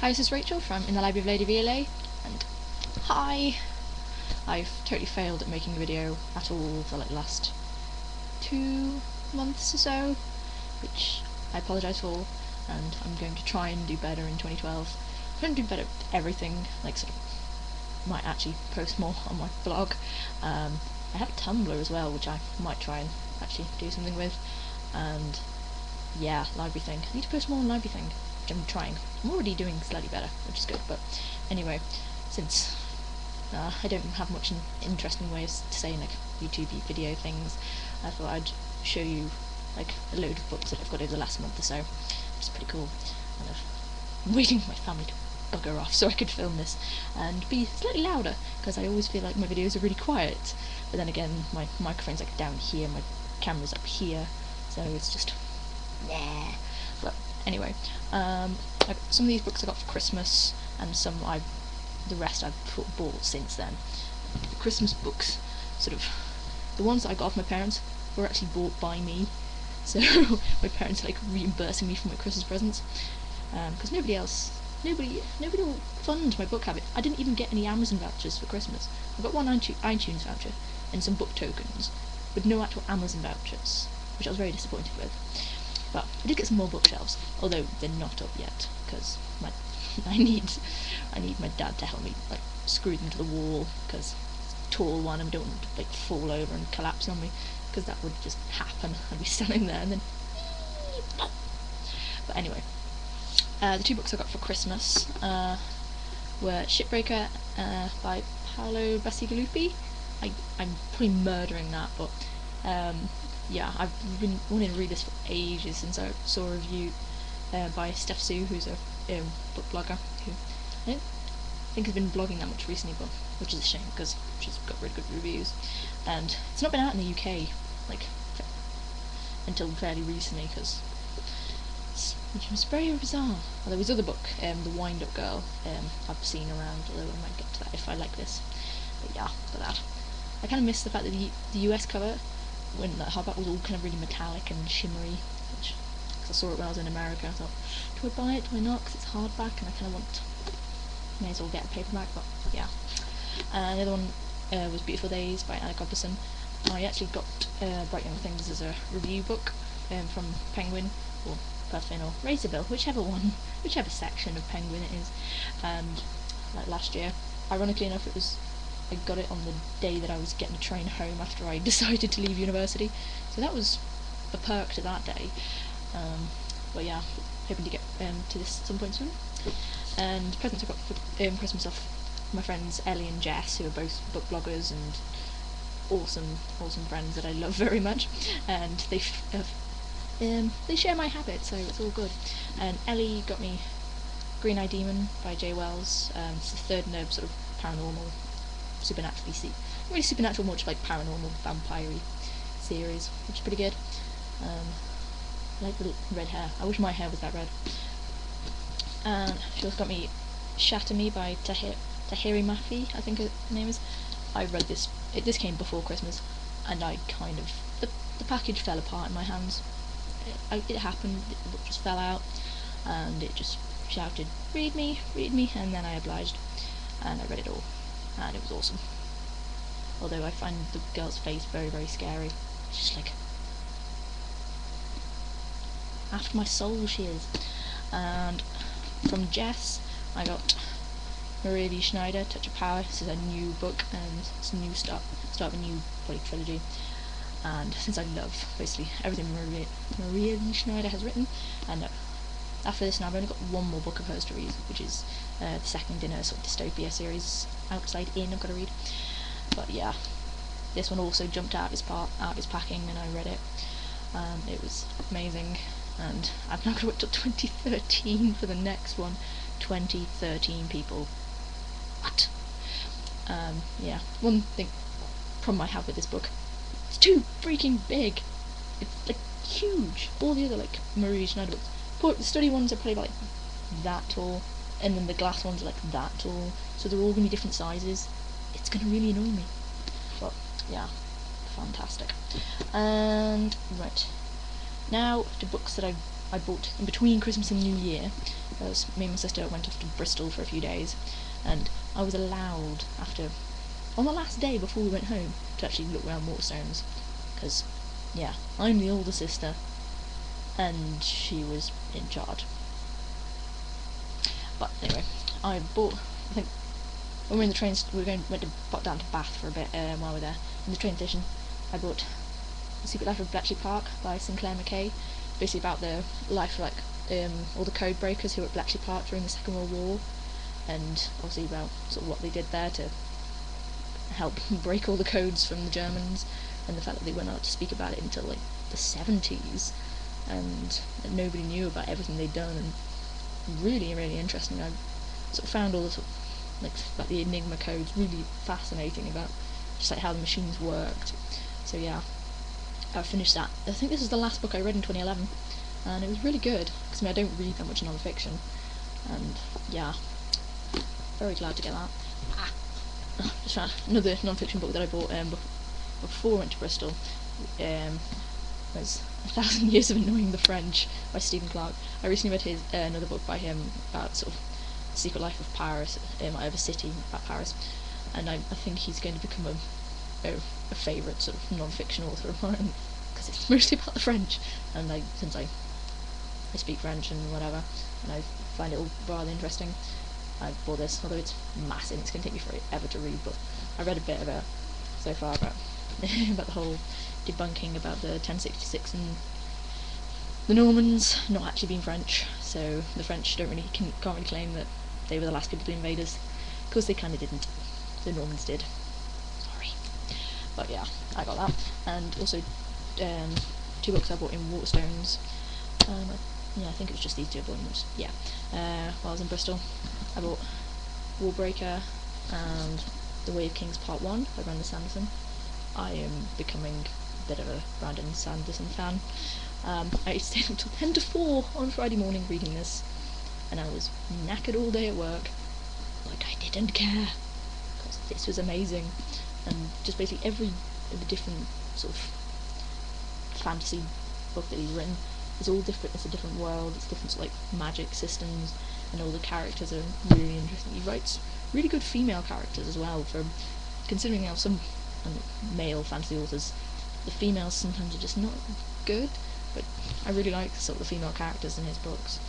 Hi, this is Rachel from In the Library of Lady VLA, and hi! I've totally failed at making a video at all for like the last 2 months or so, which I apologise for, and I'm going to try and do better in 2012. I'm going to do better at everything, like sort of might actually post more on my blog. I have a Tumblr as well, which I might try and actually do something with, and yeah, library thing. I need to post more on library thing, which I'm trying. I'm already doing slightly better, which is good, but anyway, since I don't have much interesting ways to say like YouTube video things, I thought I'd show you like a load of books that I've got over the last month or so, which is pretty cool. And I'm waiting for my family to bugger off so I could film this and be slightly louder, because I always feel like my videos are really quiet, but then again my microphone's like down here, my camera's up here, so it's just yeah. But anyway, some of these books I got for Christmas, and the rest I've bought since then. The Christmas books, sort of, the ones that I got off my parents were actually bought by me, so my parents are like reimbursing me for my Christmas presents, because nobody will fund my book habit. I didn't even get any Amazon vouchers for Christmas. I got one iTunes voucher and some book tokens, but no actual Amazon vouchers, which I was very disappointed with. But I did get some more bookshelves, although they're not up yet, because I need my dad to help me like screw them to the wall, because it's a tall one and I don't want them to like fall over and collapse on me, because that would just happen. I'd be standing there and then but anyway, the 2 books I got for Christmas were Shipbreaker by Paolo Bacigalupi. I'm probably murdering that, but yeah, I've been wanting to read this for ages, since I saw a review by Steph Sue, who's a book blogger, who I don't think has been blogging that much recently, but which is a shame, because she's got really good reviews, and it's not been out in the UK like until fairly recently, which was very bizarre. Well, there was other book, The Wind Up Girl, I've seen around, although I might get to that if I like this. But yeah, for that, I kind of miss the fact that the US cover, when the hardback was all kind of really metallic and shimmery, because I saw it when I was in America. I thought, do I buy it, do I not, because it's hardback and I kind of may as well get a paperback, but yeah. The other one was Beautiful Days by Anna Gobberson. I actually got Bright Young Things as a review book from Penguin, or Puffin, or Razorbill, whichever section of Penguin it is, like last year. Ironically enough, I got it on the day that I was getting a train home after I decided to leave university, so that was a perk to that day. But yeah, hoping to get to this at some point soon. And presents I got for Christmas off my friends Ellie and Jess, who are both book bloggers and awesome friends that I love very much, and they share my habit, so it's all good. And Ellie got me Green Eye Demon by J. Wells. It's the third in a sort of paranormal, not really supernatural, much like paranormal vampire-y series, which is pretty good. I like the red hair. I wish my hair was that red. And she also got me Shatter Me by Tahiri Mafi, I think her name is. I read this. This came before Christmas, and I kind of the package fell apart in my hands. It happened. The book just fell out, and it just shouted, "Read me, read me," and then I obliged, and I read it all, and it was awesome. Although I find the girl's face very, very scary. It's just like, after my soul she is. And from Jess, I got Maria V. Schneider, Touch of Power. This is a new book, and it's a new start of a new trilogy. And since I love basically everything Maria V. Schneider has written, and after this now I've only got one more book of hers to read, which is the second in a sort of dystopia series, Outside In, I've got to read. But yeah, this one also jumped out of his packing, and I read it. It was amazing, and I've now got to wait till 2013 for the next one. 2013, people. What? Yeah, one problem I have with this book, it's too freaking big. It's like huge. All the other like Marie Schneider books, the study ones are probably like that tall, and then the glass ones are like that tall, so they're all going to be different sizes. It's going to really annoy me. But yeah, fantastic. And right, now to books that I bought in between Christmas and New Year. because me and my sister went off to Bristol for a few days, and I was allowed on the last day before we went home to actually look around Waterstones, because yeah, I'm the older sister and she was in charge. But anyway, I think when we were in the trains, went to pop down to Bath for a bit while we were there. In the train station, I bought The Secret Life of Bletchley Park by Sinclair McKay, basically about the life of all the code breakers who were at Bletchley Park during the Second World War, and obviously about sort of what they did there to help break all the codes from the Germans, and the fact that they weren't allowed to speak about it until like the 70s, and nobody knew about everything they'd done, and really, really interesting. I sort of found all the sort of, about the Enigma codes really fascinating, about just like how the machines worked. So yeah, I finished that. I think this is the last book I read in 2011, and it was really good, because I don't read that much non-fiction, and yeah, very glad to get that. Just found another non-fiction book that I bought before I went to Bristol. Was 1,000 Years of Annoying the French by Stephen Clarke. I recently read his another book by him about sort of the secret life of Paris, of a city about Paris, and I think he's going to become a favourite sort of non-fiction author of mine, because it's mostly about the French, and since I speak French and whatever, and I find it all rather interesting, I bought this, although it's massive, it's going to take me forever to read, but I read a bit of it so far about about the whole debunking about the 1066 and the Normans not actually being French, so the French can't really claim that they were the last people to be invaders, because they kind of didn't. The Normans did. Sorry. But yeah, I got that, and also 2 books I bought in Waterstones. I think it was just these 2 volumes. Yeah. While I was in Bristol, I bought Willbreak and The Way of Kings Part 1 by Brandon Sanderson. I am becoming a bit of a Brandon Sanderson fan. I stayed until 10 to 4 on Friday morning reading this, and I was knackered all day at work, like I didn't care, because this was amazing, and just basically every different sort of fantasy book that he's written is all different. It's a different world, it's different sort of like magic systems, and all the characters are really interesting. He writes really good female characters as well, for considering how some male fantasy authors, the females sometimes are just not good, but I really like sort of the female characters in his books.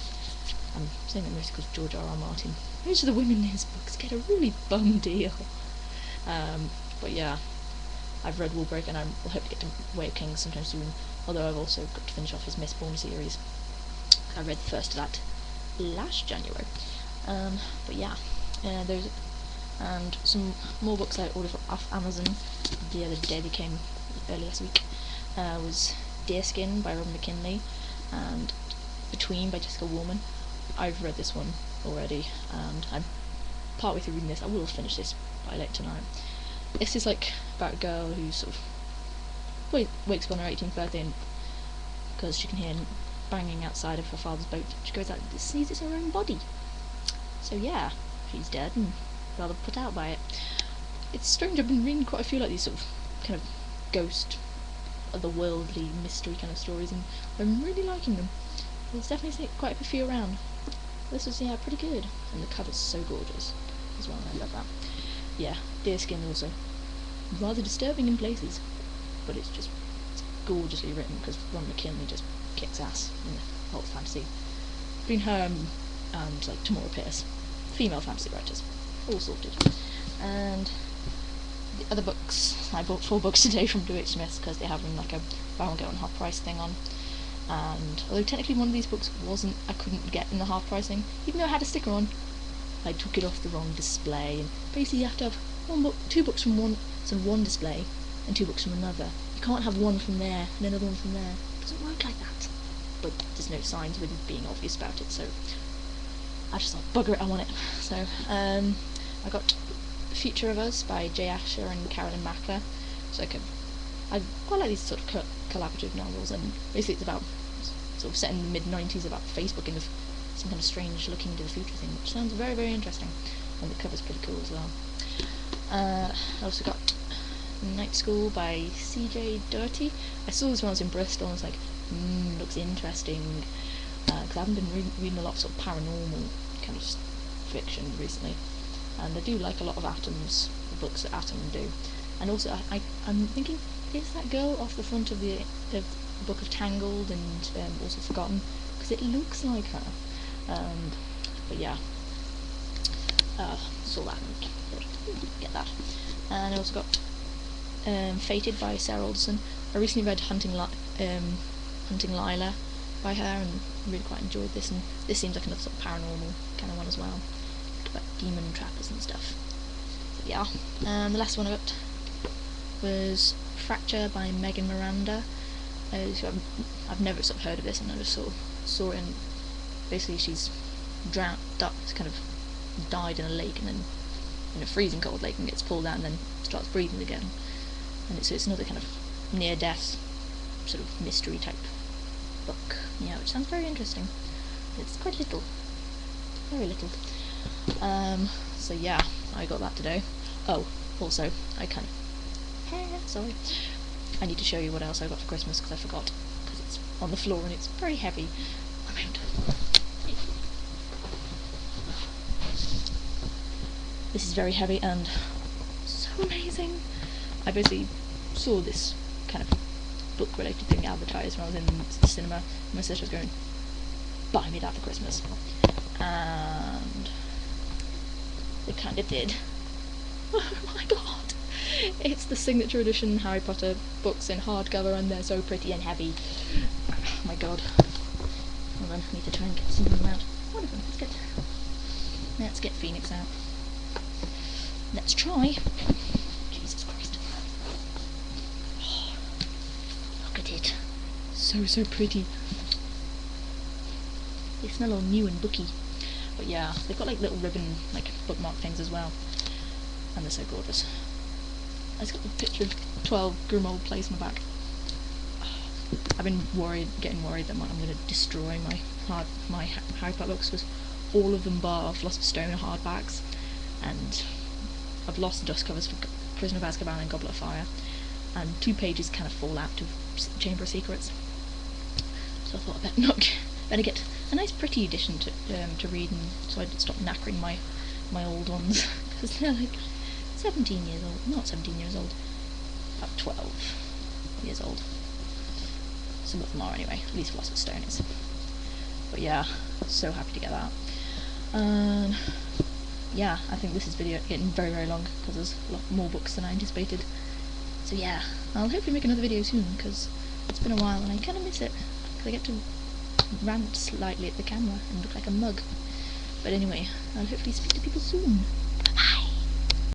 I'm saying that mostly because George R.R. Martin, most of the women in his books get a really bum deal. But yeah, I've read Willbreak, and I hope to get to Way of Kings sometime soon, although I've also got to finish off his Mistborn series. I read the first of that last January. But yeah, there's and some more books I ordered off Amazon the other day. They came early last week. Was Deerskin by Robin McKinley and Between by Jessica Warman. I've read this one already, and I'm partway through reading this. I will finish this by late tonight. This is like about a girl who sort of wakes up on her 18th birthday, and because she can hear banging outside of her father's boat, she goes out and sees it's her own body. So yeah, she's dead and rather put out by it. It's strange, I've been reading quite a few like these sort of kind of ghost, otherworldly mystery kind of stories, and I'm really liking them. There's definitely quite a few around. This was, yeah, pretty good, and the cover's so gorgeous as well. I love that. Yeah, Deerskin also rather disturbing in places, but it's gorgeously written, because Ron McKinley just kicks ass in the whole fantasy. Between her and like Tamora Pierce, female fantasy writers, all sorted. And the other books, I bought 4 books today from Xmas, because they have them like a buy one get one half price thing on. And although technically one of these books I couldn't get in the half price thing, even though I had a sticker on, I took it off the wrong display, and basically you have to have 2 books from one display and 2 books from another. You can't have one from there and another one from there. It doesn't work like that. But there's no signs really being obvious about it, so I just thought, bugger it, I want it. So I got Future of Us by Jay Asher and Carolyn Mackler. So I quite like these sort of collaborative novels, and basically it's about sort of set in the mid-90s, about Facebook and some kind of strange looking into the future thing, which sounds very, very interesting, and the cover's pretty cool as well. I also got Night School by CJ Doherty. I saw this when I was in Bristol, and I was like, looks interesting. because I haven't been reading a lot of sort of paranormal kind of fiction recently, and I do like a lot of Atom's books that Atom do. And also, I'm thinking, is that girl off the front of the book of Tangled and also Forgotten? Because it looks like her. But yeah, saw that and thought, get that. And I also got Fated by Sarah Alderson. I recently read Hunting Lila by her and really quite enjoyed this, and this seems like another sort of paranormal kind of one as well, about demon trappers and stuff. So yeah, the last one I got was Fracture by Megan Miranda. So I've never sort of heard of this, and I just sort of saw it, and basically she's drowned, kind of died in a lake, and then in a freezing cold lake, and gets pulled out and then starts breathing again. And it's another kind of near-death sort of mystery type book, yeah, which sounds very interesting. It's quite little, very little. So yeah, I got that today. Oh, also, sorry, I need to show you what else I got for Christmas, because I forgot, because it's on the floor and it's very heavy. This is very heavy and so amazing. I basically saw this kind of book-related thing advertised when I was in the cinema, and my sister was going, buy me that for Christmas. And they kind of did. Oh my god! It's the signature edition Harry Potter books in hardcover, and they're so pretty and heavy. Oh my god. Hold on, I need to try and get some of them out. Wonderful, let's get Phoenix out. Let's try. Jesus Christ. Oh, look at it. So pretty. They smell all new and booky. But yeah, they've got like little ribbon, like bookmark things as well. And they're so gorgeous. It's got the picture of 12 Grimmauld Place on the back. I've been getting worried that I'm going to destroy my Harry Potter books, because all of them bar Philosopher's Stone are hardbacks, and I've lost the dust covers for Prisoner of Azkaban and Goblet of Fire, and 2 pages kind of fall out of Chamber of Secrets. So I thought I'd better get a nice pretty edition to read, and so I'd stop knackering my old ones, because they're like 17 years old, not 17 years old, about 12 years old. Some of them are anyway, at least Philosopher's Stone is. But yeah, so happy to get that. Yeah, I think this is getting very long, because there's a lot more books than I anticipated. So yeah, I'll hopefully make another video soon, because it's been a while and I kind of miss it, because I get to rant slightly at the camera and look like a mug. But anyway, I'll hopefully speak to people soon.